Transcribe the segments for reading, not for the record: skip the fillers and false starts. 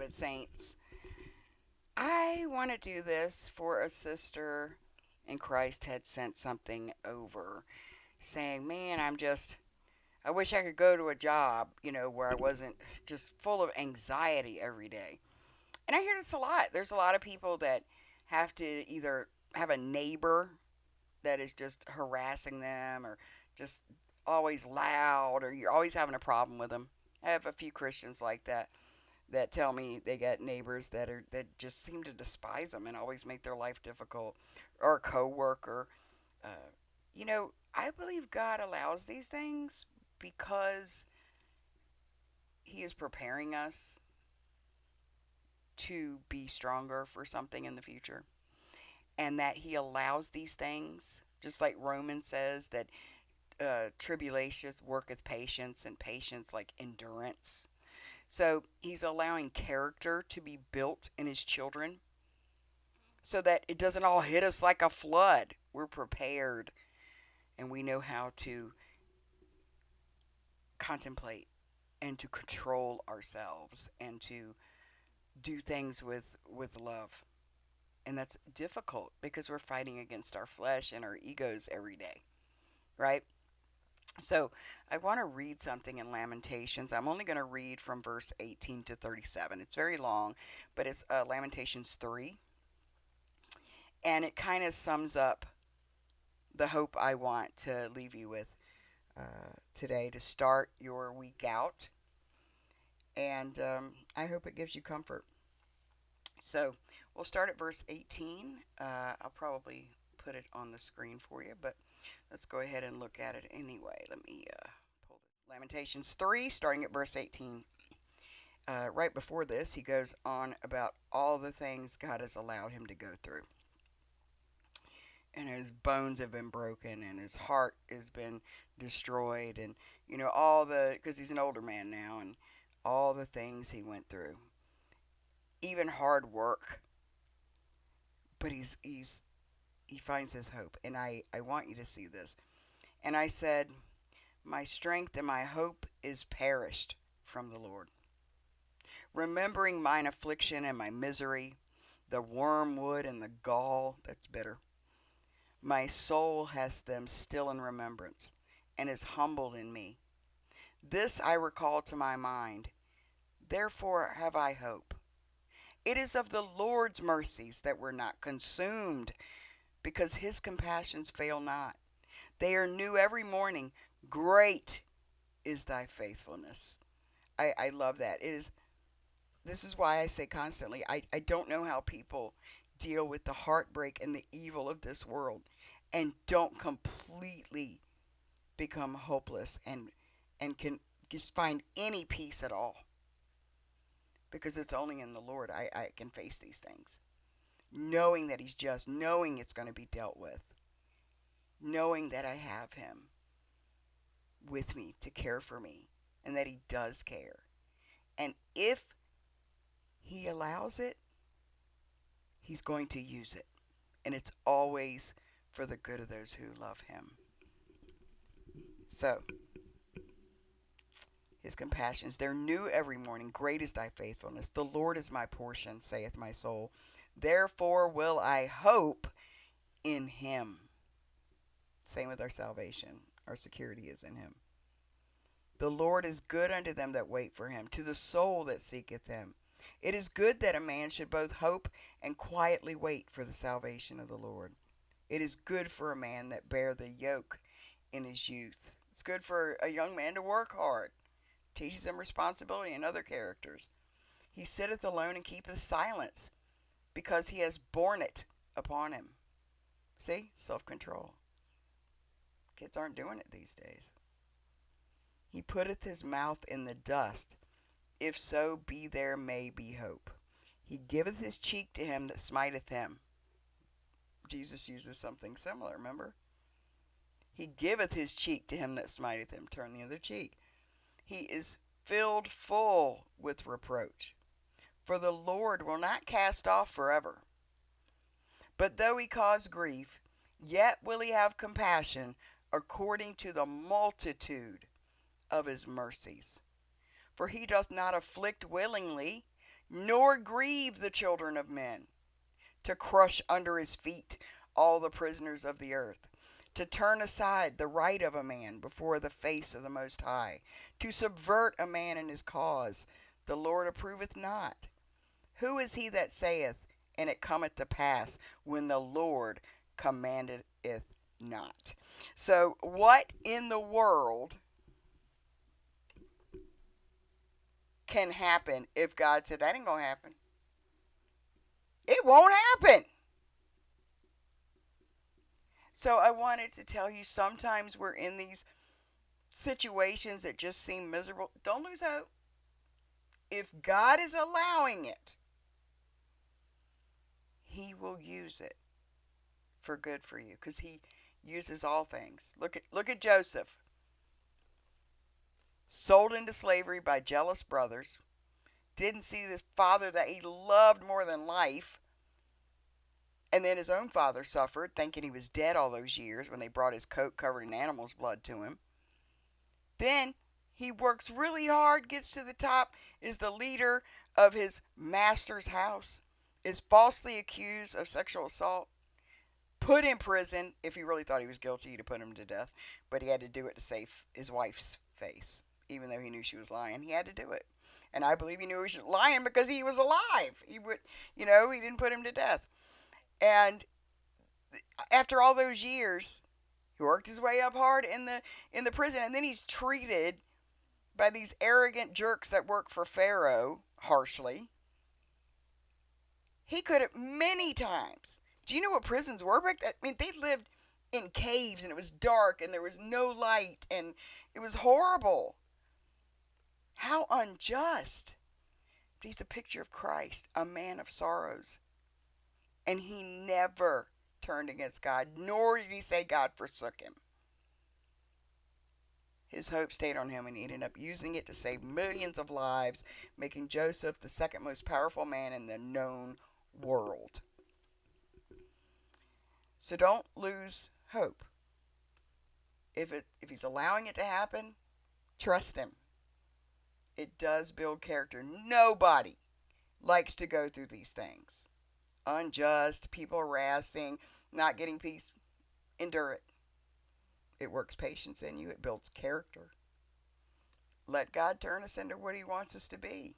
beloved saints. I want to do this for a sister in Christ had sent something over saying, man, I wish I could go to a job, where I wasn't just full of anxiety every day. And I hear this a lot. There's a lot of people that have to either have a neighbor that is just harassing them or just always loud or you're always having a problem with them. I have a few Christians like that tell me they got neighbors that just seem to despise them and always make their life difficult, or a coworker. Uh, I believe God allows these things because He is preparing us to be stronger for something in the future, and that He allows these things, just like Romans says that tribulation worketh patience, and patience like endurance. So He's allowing character to be built in His children so that it doesn't all hit us like a flood. We're prepared and we know how to contemplate and to control ourselves and to do things with love. And that's difficult because we're fighting against our flesh and our egos every day, right? So I want to read something in Lamentations. I'm only going to read from verse 18 to 37. It's very long, but it's Lamentations 3. And it kind of sums up the hope I want to leave you with today to start your week out. And I hope it gives you comfort. So we'll start at verse 18. I'll probably put it on the screen for you, but let's go ahead and look at it anyway. Let me pull the Lamentations 3, starting at verse 18. Right before this, he goes on about all the things God has allowed him to go through. And his bones have been broken, and his heart has been destroyed, and because he's an older man now, and all the things he went through, even hard work. But he finds his hope, and I want you to see this. And I said, my strength and my hope is perished from the Lord. Remembering mine affliction and my misery, the wormwood and the gall, that's bitter. My soul has them still in remembrance, and is humbled in me. This I recall to my mind, therefore have I hope. It is of the Lord's mercies that we're not consumed, because his compassions fail not. They are new every morning. Great is thy faithfulness. I love that. This is why I say constantly, I don't know how people deal with the heartbreak and the evil of this world and don't completely become hopeless and can just find any peace at all. Because it's only in the Lord I can face these things. Knowing that he's just, knowing it's going to be dealt with, knowing that I have him with me to care for me and that he does care. And if he allows it, he's going to use it. And it's always for the good of those who love him. So, his compassions, they're new every morning. Great is thy faithfulness. The Lord is my portion, saith my soul. Therefore will I hope in him. Same with our salvation. Our security is in him. The Lord is good unto them that wait for him, to the soul that seeketh him. It is good that a man should both hope and quietly wait for the salvation of the Lord. It is good for a man that bear the yoke in his youth. It's good for a young man to work hard. Teaches him responsibility and other characters. He sitteth alone and keepeth silence, because he has borne it upon him. See? Self-control. Kids aren't doing it these days. He putteth his mouth in the dust. If so be there may be hope. He giveth his cheek to him that smiteth him. Jesus uses something similar, remember? He giveth his cheek to him that smiteth him. Turn the other cheek. He is filled full with reproach. For the Lord will not cast off forever. But though he cause grief, yet will he have compassion according to the multitude of his mercies. For he doth not afflict willingly, nor grieve the children of men, to crush under his feet all the prisoners of the earth, to turn aside the right of a man before the face of the Most High, to subvert a man in his cause, the Lord approveth not. Who is he that saith, and it cometh to pass, when the Lord commandeth it not? So, what in the world can happen if God said that ain't gonna happen? It won't happen. So I wanted to tell you, sometimes we're in these situations that just seem miserable. Don't lose hope. If God is allowing it, he will use it for good for you, because he uses all things. Look at Joseph, sold into slavery by jealous brothers, didn't see this father that he loved more than life. And then his own father suffered, thinking he was dead all those years when they brought his coat covered in animals' blood to him. Then he works really hard, gets to the top, is the leader of his master's house, is falsely accused of sexual assault, put in prison. If he really thought he was guilty, he'd have put him to death. But he had to do it to save his wife's face. Even though he knew she was lying, he had to do it. And I believe he knew he was lying because he was alive. He didn't put him to death. And after all those years, he worked his way up hard in the prison, and then he's treated by these arrogant jerks that work for Pharaoh harshly. He could have many times. Do you know what prisons were back then? I mean, they lived in caves, and it was dark, and there was no light, and it was horrible. How unjust. But he's a picture of Christ, a man of sorrows. And he never turned against God, nor did he say God forsook him. His hope stayed on him, and he ended up using it to save millions of lives, making Joseph the second most powerful man in the known world. So don't lose hope. If he's allowing it to happen, trust him. It does build character. Nobody likes to go through these things. Unjust, people harassing, not getting peace. Endure it. It works patience in you. It builds character. Let God turn us into what he wants us to be.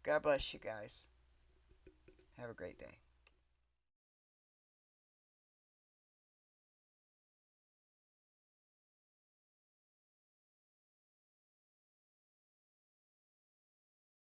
God bless you guys. Have a great day.